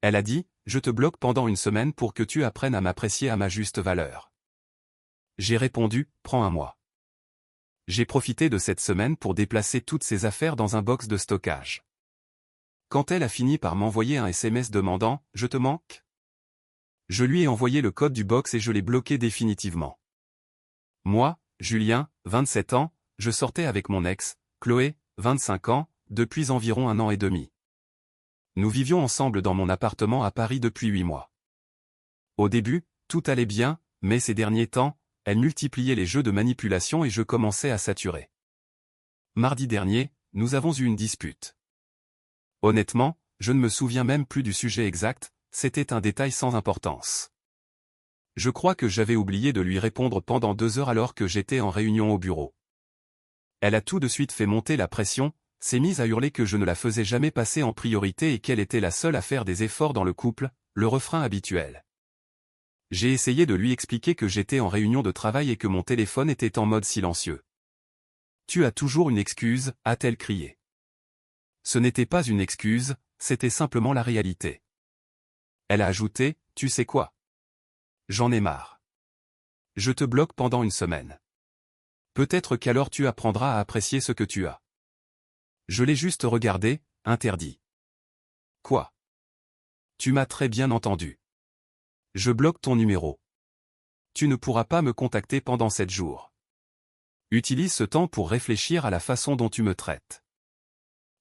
Elle a dit, je te bloque pendant une semaine pour que tu apprennes à m'apprécier à ma juste valeur. J'ai répondu, prends un mois. J'ai profité de cette semaine pour déplacer toutes ses affaires dans un box de stockage. Quand elle a fini par m'envoyer un SMS demandant « Je te manque ?» Je lui ai envoyé le code du box et je l'ai bloqué définitivement. Moi, Julien, 27 ans, je sortais avec mon ex, Chloé, 25 ans, depuis environ 1 an et demi. Nous vivions ensemble dans mon appartement à Paris depuis 8 mois. Au début, tout allait bien, mais ces derniers temps, elle multipliait les jeux de manipulation et je commençais à saturer. Mardi dernier, nous avons eu une dispute. Honnêtement, je ne me souviens même plus du sujet exact, c'était un détail sans importance. Je crois que j'avais oublié de lui répondre pendant 2 heures alors que j'étais en réunion au bureau. Elle a tout de suite fait monter la pression, s'est mise à hurler que je ne la faisais jamais passer en priorité et qu'elle était la seule à faire des efforts dans le couple, le refrain habituel. J'ai essayé de lui expliquer que j'étais en réunion de travail et que mon téléphone était en mode silencieux. « Tu as toujours une excuse », a-t-elle crié. Ce n'était pas une excuse, c'était simplement la réalité. Elle a ajouté, « Tu sais quoi ? J'en ai marre. Je te bloque pendant une semaine. Peut-être qu'alors tu apprendras à apprécier ce que tu as. » Je l'ai juste regardé, interdit. Quoi ? Tu m'as très bien entendu. Je bloque ton numéro. Tu ne pourras pas me contacter pendant 7 jours. Utilise ce temps pour réfléchir à la façon dont tu me traites.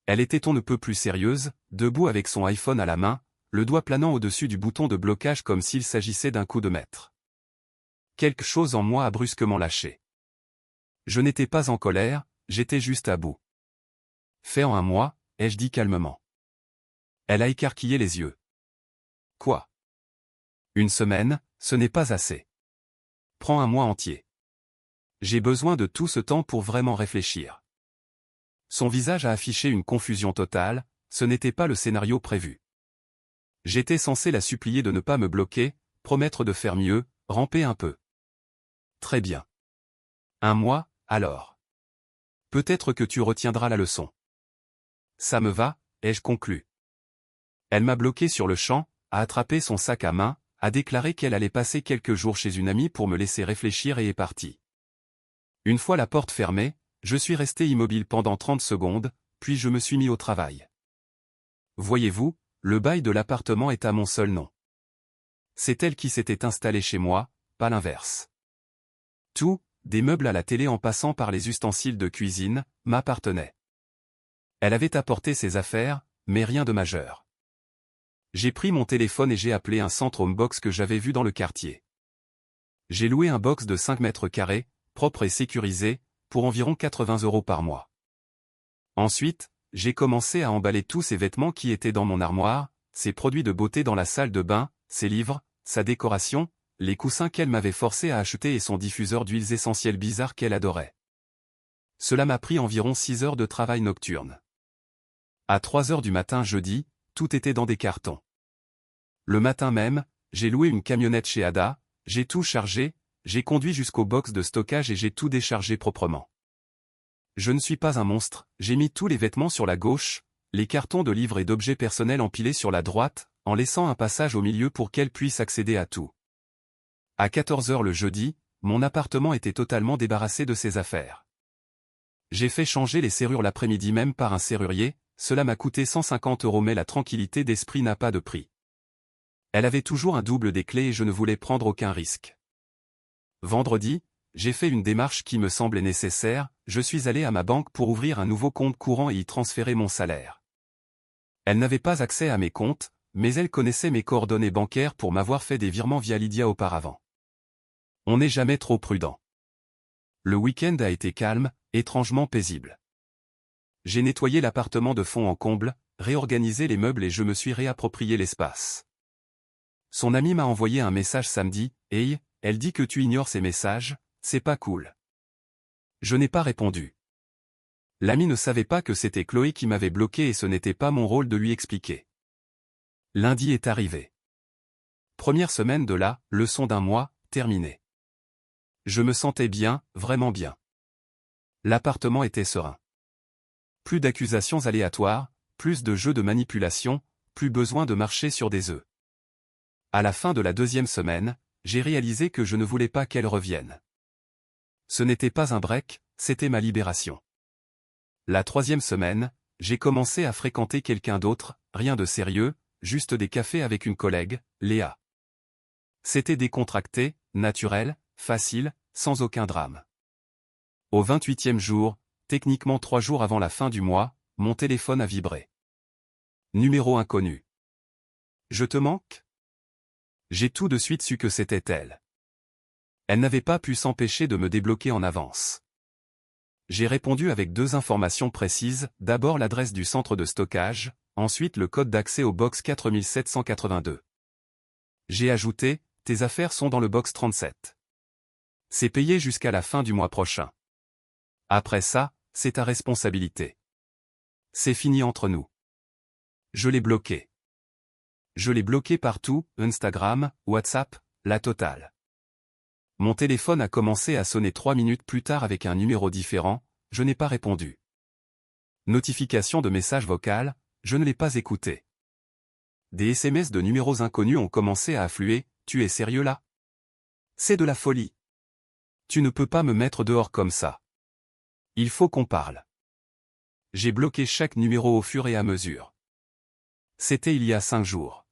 Elle était on ne peut plus sérieuse, debout avec son iPhone à la main, le doigt planant au-dessus du bouton de blocage comme s'il s'agissait d'un coup de maître. Quelque chose en moi a brusquement lâché. Je n'étais pas en colère, j'étais juste à bout. Fait en 1 mois, ai-je dit calmement. Elle a écarquillé les yeux. Quoi ? Une semaine, ce n'est pas assez. Prends 1 mois entier. J'ai besoin de tout ce temps pour vraiment réfléchir. Son visage a affiché une confusion totale, ce n'était pas le scénario prévu. J'étais censé la supplier de ne pas me bloquer, promettre de faire mieux, ramper un peu. Très bien. 1 mois, alors. Peut-être que tu retiendras la leçon. Ça me va, ai-je conclu. Elle m'a bloqué sur le champ, a attrapé son sac à main, a déclaré qu'elle allait passer quelques jours chez une amie pour me laisser réfléchir et est partie. Une fois la porte fermée, je suis resté immobile pendant 30 secondes, puis je me suis mis au travail. Voyez-vous, le bail de l'appartement est à mon seul nom. C'est elle qui s'était installée chez moi, pas l'inverse. Tout, des meubles à la télé en passant par les ustensiles de cuisine, m'appartenait. Elle avait apporté ses affaires, mais rien de majeur. J'ai pris mon téléphone et j'ai appelé un centre home box que j'avais vu dans le quartier. J'ai loué un box de 5 mètres carrés, propre et sécurisé, pour environ 80 € par mois. Ensuite, j'ai commencé à emballer tous ces vêtements qui étaient dans mon armoire, ses produits de beauté dans la salle de bain, ses livres, sa décoration, les coussins qu'elle m'avait forcé à acheter et son diffuseur d'huiles essentielles bizarres qu'elle adorait. Cela m'a pris environ 6 heures de travail nocturne. À 3 heures du matin jeudi, tout était dans des cartons. Le matin même, j'ai loué une camionnette chez Ada, j'ai tout chargé, j'ai conduit jusqu'au box de stockage et j'ai tout déchargé proprement. Je ne suis pas un monstre, j'ai mis tous les vêtements sur la gauche, les cartons de livres et d'objets personnels empilés sur la droite, en laissant un passage au milieu pour qu'elle puisse accéder à tout. À 14 heures le jeudi, mon appartement était totalement débarrassé de ses affaires. J'ai fait changer les serrures l'après-midi même par un serrurier, cela m'a coûté 150 € mais la tranquillité d'esprit n'a pas de prix. Elle avait toujours un double des clés et je ne voulais prendre aucun risque. Vendredi, j'ai fait une démarche qui me semblait nécessaire, je suis allé à ma banque pour ouvrir un nouveau compte courant et y transférer mon salaire. Elle n'avait pas accès à mes comptes, mais elle connaissait mes coordonnées bancaires pour m'avoir fait des virements via Lydia auparavant. On n'est jamais trop prudent. Le week-end a été calme, étrangement paisible. J'ai nettoyé l'appartement de fond en comble, réorganisé les meubles et je me suis réapproprié l'espace. Son amie m'a envoyé un message samedi, « Hey, elle dit que tu ignores ses messages, c'est pas cool. » Je n'ai pas répondu. L'amie ne savait pas que c'était Chloé qui m'avait bloqué et ce n'était pas mon rôle de lui expliquer. Lundi est arrivé. Première semaine de la leçon d'1 mois, terminée. Je me sentais bien, vraiment bien. L'appartement était serein. Plus d'accusations aléatoires, plus de jeux de manipulation, plus besoin de marcher sur des œufs. À la fin de la 2e semaine, j'ai réalisé que je ne voulais pas qu'elle revienne. Ce n'était pas un break, c'était ma libération. La 3e semaine, j'ai commencé à fréquenter quelqu'un d'autre, rien de sérieux, juste des cafés avec une collègue, Léa. C'était décontracté, naturel, facile, sans aucun drame. Au 28e jour, techniquement 3 jours avant la fin du mois, mon téléphone a vibré. Numéro inconnu. Je te manque? J'ai tout de suite su que c'était elle. Elle n'avait pas pu s'empêcher de me débloquer en avance. J'ai répondu avec 2 informations précises, d'abord l'adresse du centre de stockage, ensuite le code d'accès au box 4782. J'ai ajouté, tes affaires sont dans le box 37. C'est payé jusqu'à la fin du mois prochain. Après ça, c'est ta responsabilité. C'est fini entre nous. Je l'ai bloqué. Je l'ai bloqué partout, Instagram, WhatsApp, la totale. Mon téléphone a commencé à sonner 3 minutes plus tard avec un numéro différent, je n'ai pas répondu. Notification de message vocal, je ne l'ai pas écouté. Des SMS de numéros inconnus ont commencé à affluer, tu es sérieux là? C'est de la folie. Tu ne peux pas me mettre dehors comme ça. Il faut qu'on parle. J'ai bloqué chaque numéro au fur et à mesure. C'était il y a 5 jours.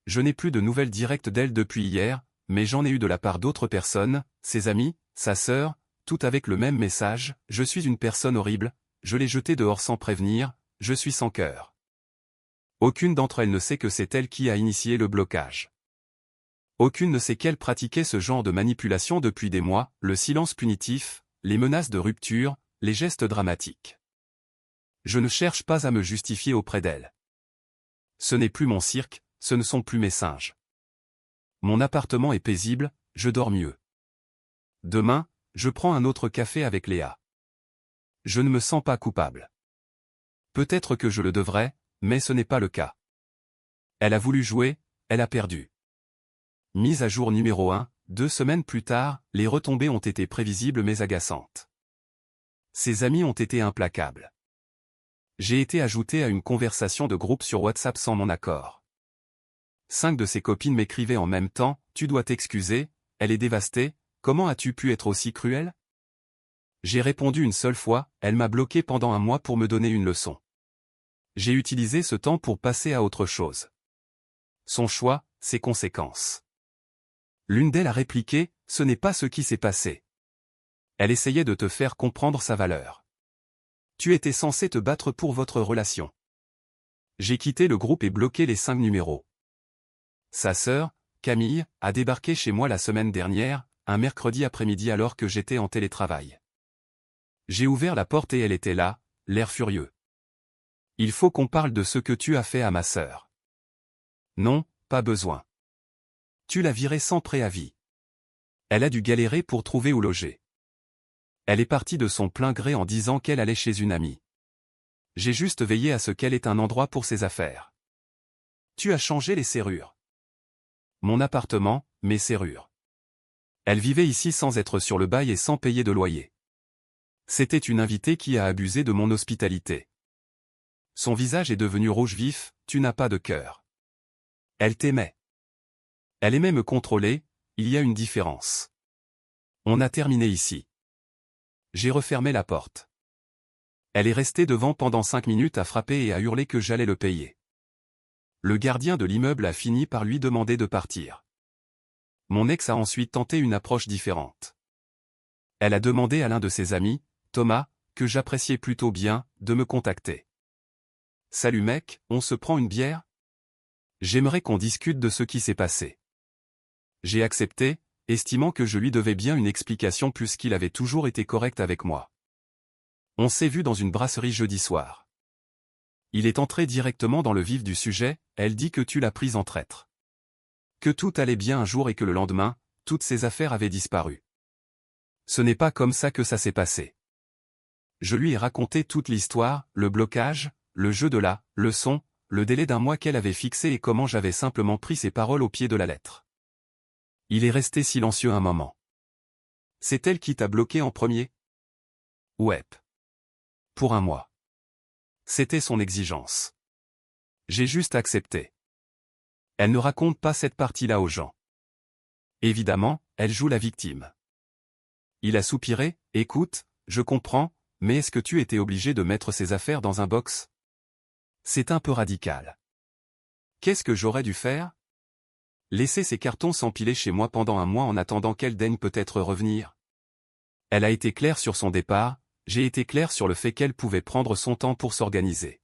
Je n'ai plus de nouvelles directes d'elle depuis hier, mais j'en ai eu de la part d'autres personnes, ses amis, sa sœur, tout avec le même message, je suis une personne horrible, je l'ai jetée dehors sans prévenir, je suis sans cœur. Aucune d'entre elles ne sait que c'est elle qui a initié le blocage. Aucune ne sait qu'elle pratiquait ce genre de manipulation depuis des mois, le silence punitif, les menaces de rupture, les gestes dramatiques. Je ne cherche pas à me justifier auprès d'elle. Ce n'est plus mon cirque, ce ne sont plus mes singes. Mon appartement est paisible, je dors mieux. Demain, je prends un autre café avec Léa. Je ne me sens pas coupable. Peut-être que je le devrais, mais ce n'est pas le cas. Elle a voulu jouer, elle a perdu. Mise à jour numéro 1, 2 semaines plus tard, les retombées ont été prévisibles mais agaçantes. Ses amis ont été implacables. J'ai été ajouté à une conversation de groupe sur WhatsApp sans mon accord. 5 de ses copines m'écrivaient en même temps, tu dois t'excuser, elle est dévastée, comment as-tu pu être aussi cruel? J'ai répondu une seule fois, elle m'a bloqué pendant un mois pour me donner une leçon. J'ai utilisé ce temps pour passer à autre chose. Son choix, ses conséquences. L'une d'elles a répliqué, ce n'est pas ce qui s'est passé. Elle essayait de te faire comprendre sa valeur. Tu étais censé te battre pour votre relation. J'ai quitté le groupe et bloqué les 5 numéros. Sa sœur, Camille, a débarqué chez moi la semaine dernière, un mercredi après-midi alors que j'étais en télétravail. J'ai ouvert la porte et elle était là, l'air furieux. Il faut qu'on parle de ce que tu as fait à ma sœur. Non, pas besoin. Tu l'as virée sans préavis. Elle a dû galérer pour trouver où loger. Elle est partie de son plein gré en disant qu'elle allait chez une amie. J'ai juste veillé à ce qu'elle ait un endroit pour ses affaires. Tu as changé les serrures. Mon appartement, mes serrures. Elle vivait ici sans être sur le bail et sans payer de loyer. C'était une invitée qui a abusé de mon hospitalité. Son visage est devenu rouge vif, tu n'as pas de cœur. Elle t'aimait. Elle aimait me contrôler, il y a une différence. On a terminé ici. J'ai refermé la porte. Elle est restée devant pendant 5 minutes à frapper et à hurler que j'allais le payer. Le gardien de l'immeuble a fini par lui demander de partir. Mon ex a ensuite tenté une approche différente. Elle a demandé à l'un de ses amis, Thomas, que j'appréciais plutôt bien, de me contacter. Salut mec, on se prend une bière? J'aimerais qu'on discute de ce qui s'est passé. J'ai accepté, estimant que je lui devais bien une explication puisqu'il avait toujours été correct avec moi. On s'est vu dans une brasserie jeudi soir. Il est entré directement dans le vif du sujet, elle dit que tu l'as prise en traître. Que tout allait bien un jour et que le lendemain, toutes ses affaires avaient disparu. Ce n'est pas comme ça que ça s'est passé. Je lui ai raconté toute l'histoire, le blocage, le jeu de la leçon, le délai d'un mois qu'elle avait fixé et comment j'avais simplement pris ses paroles au pied de la lettre. Il est resté silencieux un moment. C'est elle qui t'a bloqué en premier? Ouais. Pour un mois. C'était son exigence. J'ai juste accepté. Elle ne raconte pas cette partie-là aux gens. Évidemment, elle joue la victime. Il a soupiré, écoute, je comprends, mais est-ce que tu étais obligé de mettre ses affaires dans un box? C'est un peu radical. Qu'est-ce que j'aurais dû faire? Laisser ces cartons s'empiler chez moi pendant un mois en attendant qu'elle daigne peut-être revenir? Elle a été claire sur son départ, j'ai été clair sur le fait qu'elle pouvait prendre son temps pour s'organiser.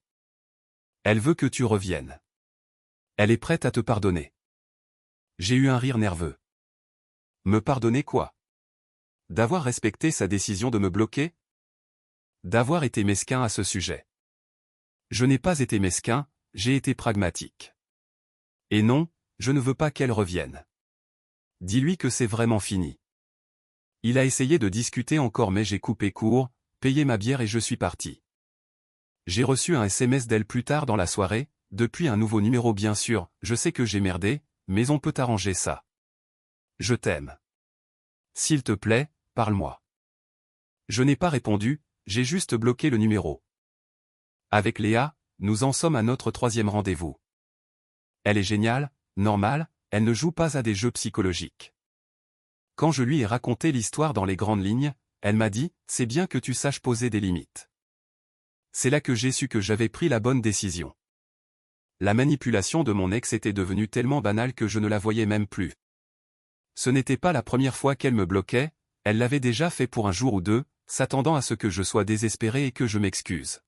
Elle veut que tu reviennes. Elle est prête à te pardonner. J'ai eu un rire nerveux. Me pardonner quoi? D'avoir respecté sa décision de me bloquer? D'avoir été mesquin à ce sujet. Je n'ai pas été mesquin, j'ai été pragmatique. Et non, je ne veux pas qu'elle revienne. Dis-lui que c'est vraiment fini. Il a essayé de discuter encore mais j'ai coupé court, payé ma bière et je suis parti. J'ai reçu un SMS d'elle plus tard dans la soirée, depuis un nouveau numéro bien sûr, je sais que j'ai merdé, mais on peut arranger ça. Je t'aime. S'il te plaît, parle-moi. Je n'ai pas répondu, j'ai juste bloqué le numéro. Avec Léa, nous en sommes à notre 3e rendez-vous. Elle est géniale, normale, elle ne joue pas à des jeux psychologiques. Quand je lui ai raconté l'histoire dans les grandes lignes, elle m'a dit, c'est bien que tu saches poser des limites. C'est là que j'ai su que j'avais pris la bonne décision. La manipulation de mon ex était devenue tellement banale que je ne la voyais même plus. Ce n'était pas la première fois qu'elle me bloquait, elle l'avait déjà fait pour un jour ou deux, s'attendant à ce que je sois désespéré et que je m'excuse.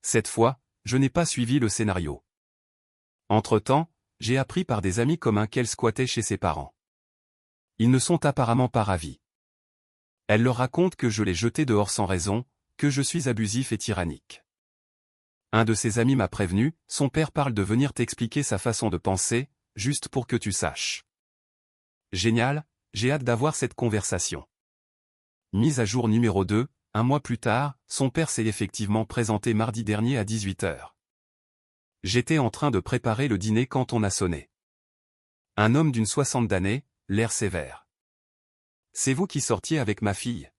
Cette fois, je n'ai pas suivi le scénario. Entre-temps, j'ai appris par des amis communs qu'elle squattait chez ses parents. Ils ne sont apparemment pas ravis. Elle leur raconte que je l'ai jeté dehors sans raison, que je suis abusif et tyrannique. Un de ses amis m'a prévenu, son père parle de venir t'expliquer sa façon de penser, juste pour que tu saches. Génial, j'ai hâte d'avoir cette conversation. Mise à jour numéro 2, un mois plus tard, son père s'est effectivement présenté mardi dernier à 18h. J'étais en train de préparer le dîner quand on a sonné. Un homme d'une 60 d'années, l'air sévère. C'est vous qui sortiez avec ma fille?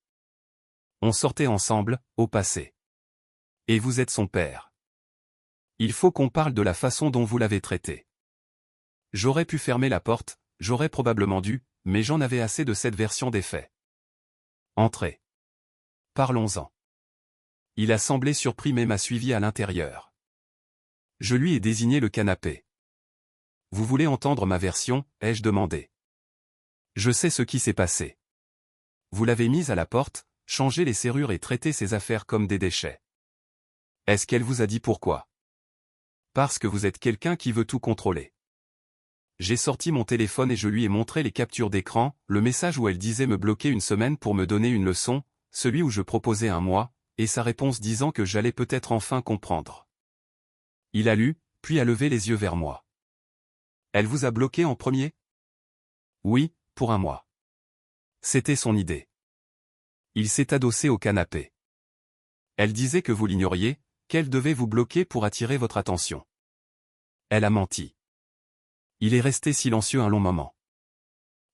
On sortait ensemble, au passé. Et vous êtes son père. Il faut qu'on parle de la façon dont vous l'avez traité. J'aurais pu fermer la porte, j'aurais probablement dû, mais j'en avais assez de cette version des faits. Entrez. Parlons-en. Il a semblé surpris mais m'a suivi à l'intérieur. Je lui ai désigné le canapé. Vous voulez entendre ma version, ai-je demandé. Je sais ce qui s'est passé. Vous l'avez mise à la porte, changé les serrures et traité ses affaires comme des déchets. Est-ce qu'elle vous a dit pourquoi? Parce que vous êtes quelqu'un qui veut tout contrôler. J'ai sorti mon téléphone et je lui ai montré les captures d'écran, le message où elle disait me bloquer une semaine pour me donner une leçon, celui où je proposais un mois, et sa réponse disant que j'allais peut-être enfin comprendre. Il a lu, puis a levé les yeux vers moi. Elle vous a bloqué en premier? Oui, pour un mois. C'était son idée. Il s'est adossé au canapé. Elle disait que vous l'ignoriez, qu'elle devait vous bloquer pour attirer votre attention. Elle a menti. Il est resté silencieux un long moment.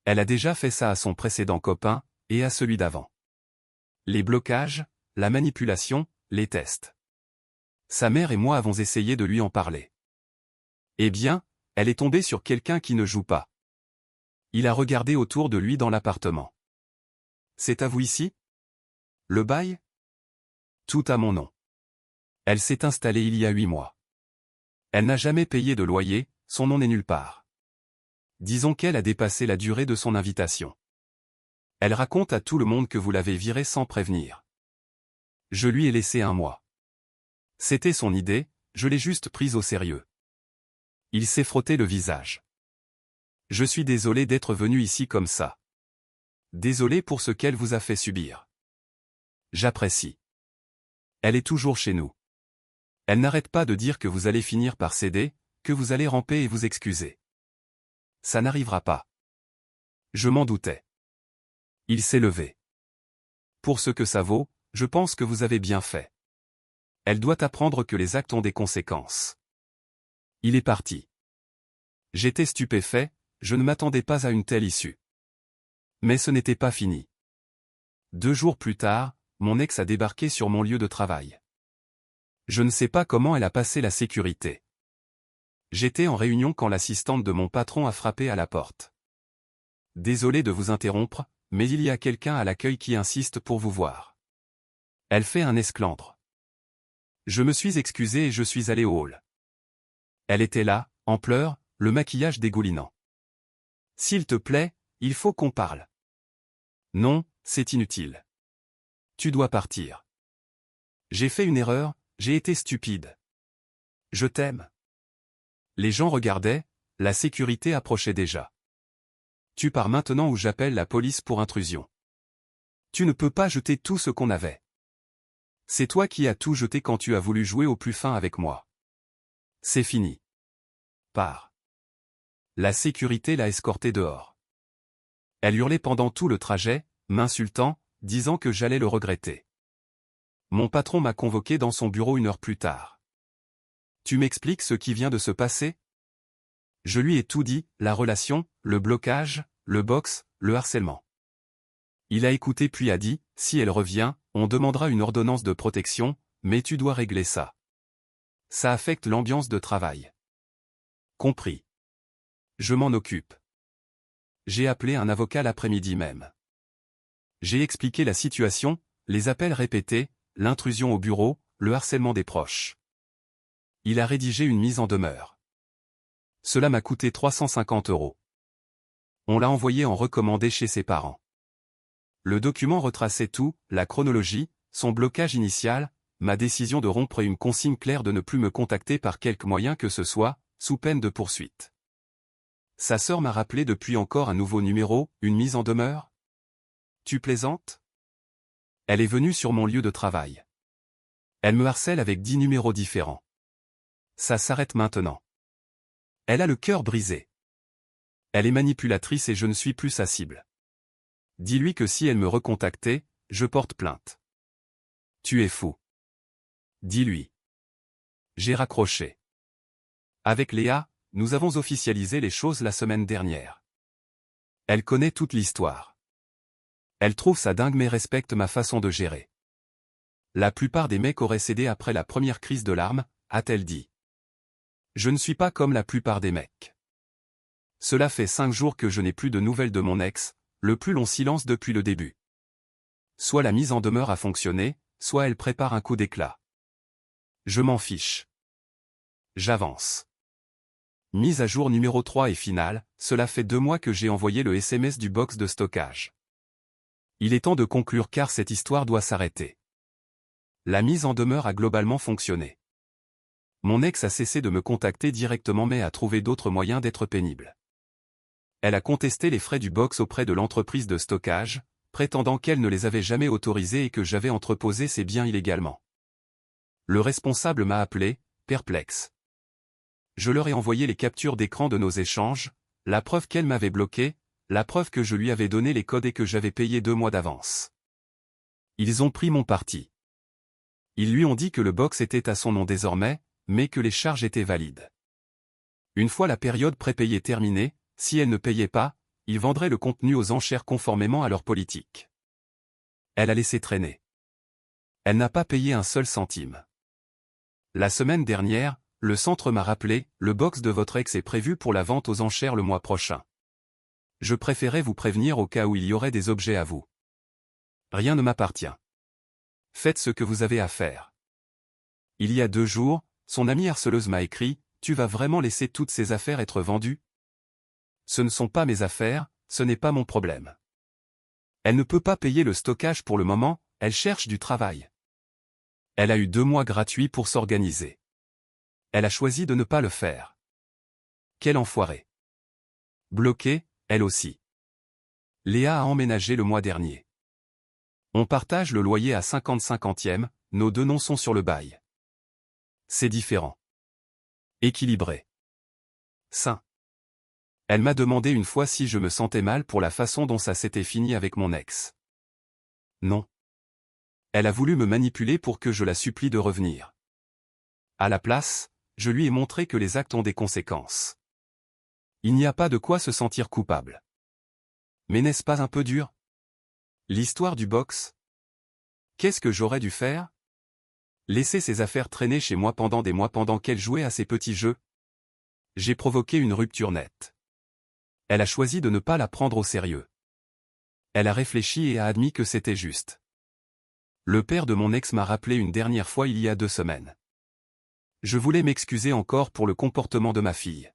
Elle a déjà fait ça à son précédent copain, et à celui d'avant. Les blocages, la manipulation, les tests. Sa mère et moi avons essayé de lui en parler. Eh bien, elle est tombée sur quelqu'un qui ne joue pas. Il a regardé autour de lui dans l'appartement. C'est à vous ici? Le bail? Tout à mon nom. Elle s'est installée il y a 8 mois. Elle n'a jamais payé de loyer, son nom n'est nulle part. Disons qu'elle a dépassé la durée de son invitation. Elle raconte à tout le monde que vous l'avez virée sans prévenir. Je lui ai laissé un mois. C'était son idée, je l'ai juste prise au sérieux. Il s'est frotté le visage. Je suis désolé d'être venu ici comme ça. Désolé pour ce qu'elle vous a fait subir. J'apprécie. Elle est toujours chez nous. Elle n'arrête pas de dire que vous allez finir par céder, que vous allez ramper et vous excuser. Ça n'arrivera pas. Je m'en doutais. Il s'est levé. Pour ce que ça vaut, je pense que vous avez bien fait. Elle doit apprendre que les actes ont des conséquences. Il est parti. J'étais stupéfait, je ne m'attendais pas à une telle issue. Mais ce n'était pas fini. 2 jours plus tard, mon ex a débarqué sur mon lieu de travail. Je ne sais pas comment elle a passé la sécurité. J'étais en réunion quand l'assistante de mon patron a frappé à la porte. Désolé de vous interrompre, mais il y a quelqu'un à l'accueil qui insiste pour vous voir. Elle fait un esclandre. Je me suis excusé et je suis allé au hall. Elle était là, en pleurs, le maquillage dégoulinant. S'il te plaît, il faut qu'on parle. Non, c'est inutile. Tu dois partir. J'ai fait une erreur, j'ai été stupide. Je t'aime. Les gens regardaient, la sécurité approchait déjà. Tu pars maintenant ou j'appelle la police pour intrusion. Tu ne peux pas jeter tout ce qu'on avait. C'est toi qui as tout jeté quand tu as voulu jouer au plus fin avec moi. C'est fini. Pars. La sécurité l'a escorté dehors. Elle hurlait pendant tout le trajet, m'insultant, disant que j'allais le regretter. Mon patron m'a convoqué dans son bureau 1 heure plus tard. Tu m'expliques ce qui vient de se passer? Je lui ai tout dit, la relation, le blocage, le box, le harcèlement. Il a écouté puis a dit, si elle revient, on demandera une ordonnance de protection, mais tu dois régler ça. Ça affecte l'ambiance de travail. Compris. Je m'en occupe. J'ai appelé un avocat l'après-midi même. J'ai expliqué la situation, les appels répétés, l'intrusion au bureau, le harcèlement des proches. Il a rédigé une mise en demeure. Cela m'a coûté 350 €. On l'a envoyé en recommandé chez ses parents. Le document retraçait tout, la chronologie, son blocage initial, ma décision de rompre et une consigne claire de ne plus me contacter par quelque moyen que ce soit, sous peine de poursuite. Sa sœur m'a rappelé depuis encore un nouveau numéro, une mise en demeure? Tu plaisantes? Elle est venue sur mon lieu de travail. Elle me harcèle avec 10 numéros différents. Ça s'arrête maintenant. Elle a le cœur brisé. Elle est manipulatrice et je ne suis plus sa cible. Dis-lui que si elle me recontactait, je porte plainte. Tu es fou. Dis-lui. J'ai raccroché. Avec Léa, nous avons officialisé les choses la semaine dernière. Elle connaît toute l'histoire. Elle trouve ça dingue mais respecte ma façon de gérer. La plupart des mecs auraient cédé après la première crise de larmes, a-t-elle dit. Je ne suis pas comme la plupart des mecs. Cela fait 5 jours que je n'ai plus de nouvelles de mon ex, le plus long silence depuis le début. Soit la mise en demeure a fonctionné, soit elle prépare un coup d'éclat. Je m'en fiche. J'avance. Mise à jour numéro 3 et finale, cela fait 2 mois que j'ai envoyé le SMS du box de stockage. Il est temps de conclure car cette histoire doit s'arrêter. La mise en demeure a globalement fonctionné. Mon ex a cessé de me contacter directement mais a trouvé d'autres moyens d'être pénible. Elle a contesté les frais du box auprès de l'entreprise de stockage, prétendant qu'elle ne les avait jamais autorisés et que j'avais entreposé ses biens illégalement. Le responsable m'a appelé, perplexe. Je leur ai envoyé les captures d'écran de nos échanges, la preuve qu'elle m'avait bloqué, la preuve que je lui avais donné les codes et que j'avais payé 2 mois d'avance. Ils ont pris mon parti. Ils lui ont dit que le box était à son nom désormais, mais que les charges étaient valides. Une fois la période prépayée terminée, si elle ne payait pas, ils vendraient le contenu aux enchères conformément à leur politique. Elle a laissé traîner. Elle n'a pas payé un seul centime. La semaine dernière, le centre m'a rappelé, le box de votre ex est prévu pour la vente aux enchères le mois prochain. Je préférais vous prévenir au cas où il y aurait des objets à vous. Rien ne m'appartient. Faites ce que vous avez à faire. Il y a 2 jours, son amie harceleuse m'a écrit, tu vas vraiment laisser toutes ces affaires être vendues? Ce ne sont pas mes affaires, ce n'est pas mon problème. Elle ne peut pas payer le stockage pour le moment, elle cherche du travail. Elle a eu 2 mois gratuits pour s'organiser. Elle a choisi de ne pas le faire. Quelle enfoirée. Bloquée, elle aussi. Léa a emménagé le mois dernier. On partage le loyer à 50-50e, nos 2 noms sont sur le bail. C'est différent. Équilibré. Sain. Elle m'a demandé une fois si je me sentais mal pour la façon dont ça s'était fini avec mon ex. Non. Elle a voulu me manipuler pour que je la supplie de revenir. À la place, je lui ai montré que les actes ont des conséquences. Il n'y a pas de quoi se sentir coupable. Mais n'est-ce pas un peu dur? L'histoire du box? Qu'est-ce que j'aurais dû faire? Laisser ses affaires traîner chez moi pendant des mois pendant qu'elle jouait à ses petits jeux? J'ai provoqué une rupture nette. Elle a choisi de ne pas la prendre au sérieux. Elle a réfléchi et a admis que c'était juste. Le père de mon ex m'a rappelé une dernière fois il y a 2 semaines. Je voulais m'excuser encore pour le comportement de ma fille.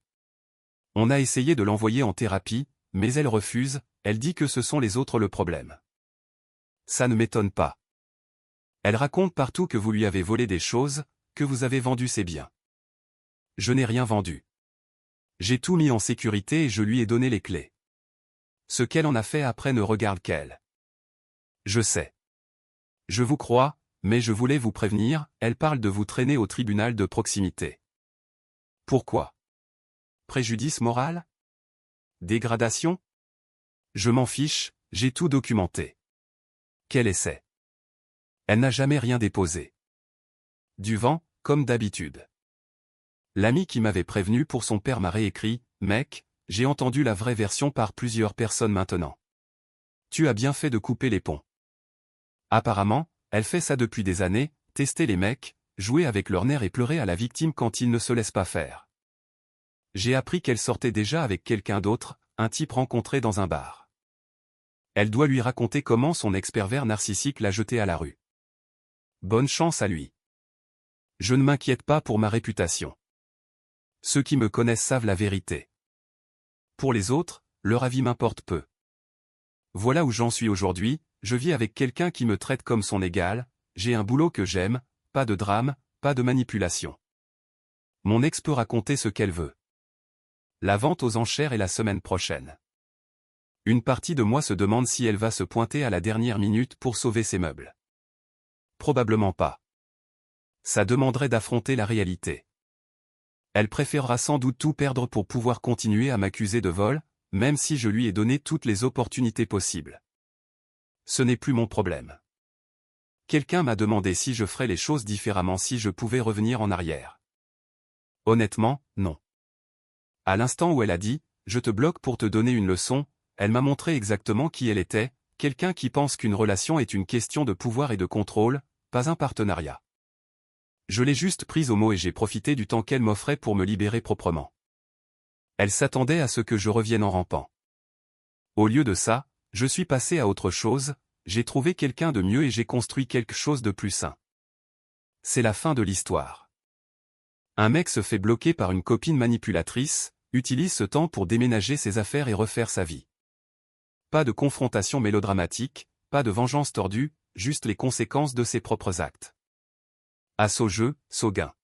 On a essayé de l'envoyer en thérapie, mais elle refuse, elle dit que ce sont les autres le problème. Ça ne m'étonne pas. Elle raconte partout que vous lui avez volé des choses, que vous avez vendu ses biens. Je n'ai rien vendu. J'ai tout mis en sécurité et je lui ai donné les clés. Ce qu'elle en a fait après ne regarde qu'elle. Je sais. Je vous crois, mais je voulais vous prévenir, elle parle de vous traîner au tribunal de proximité. Pourquoi? Préjudice moral? Dégradation? Je m'en fiche, j'ai tout documenté. Quel essai? Elle n'a jamais rien déposé. Du vent, comme d'habitude. L'ami qui m'avait prévenu pour son père m'a réécrit, « Mec, j'ai entendu la vraie version par plusieurs personnes maintenant. Tu as bien fait de couper les ponts. » Apparemment, elle fait ça depuis des années, tester les mecs, jouer avec leur nerfs et pleurer à la victime quand ils ne se laissent pas faire. J'ai appris qu'elle sortait déjà avec quelqu'un d'autre, un type rencontré dans un bar. Elle doit lui raconter comment son ex-pervers narcissique l'a jeté à la rue. Bonne chance à lui. Je ne m'inquiète pas pour ma réputation. Ceux qui me connaissent savent la vérité. Pour les autres, leur avis m'importe peu. Voilà où j'en suis aujourd'hui, je vis avec quelqu'un qui me traite comme son égal, j'ai un boulot que j'aime, pas de drame, pas de manipulation. Mon ex peut raconter ce qu'elle veut. La vente aux enchères est la semaine prochaine. Une partie de moi se demande si elle va se pointer à la dernière minute pour sauver ses meubles. Probablement pas. Ça demanderait d'affronter la réalité. Elle préférera sans doute tout perdre pour pouvoir continuer à m'accuser de vol, même si je lui ai donné toutes les opportunités possibles. Ce n'est plus mon problème. Quelqu'un m'a demandé si je ferais les choses différemment si je pouvais revenir en arrière. Honnêtement, non. À l'instant où elle a dit « Je te bloque pour te donner une leçon », elle m'a montré exactement qui elle était, quelqu'un qui pense qu'une relation est une question de pouvoir et de contrôle, pas un partenariat. Je l'ai juste prise au mot et j'ai profité du temps qu'elle m'offrait pour me libérer proprement. Elle s'attendait à ce que je revienne en rampant. Au lieu de ça, je suis passé à autre chose, j'ai trouvé quelqu'un de mieux et j'ai construit quelque chose de plus sain. C'est la fin de l'histoire. Un mec se fait bloquer par une copine manipulatrice, utilise ce temps pour déménager ses affaires et refaire sa vie. Pas de confrontation mélodramatique, pas de vengeance tordue, juste les conséquences de ses propres actes. À Saut jeu, Saut gain.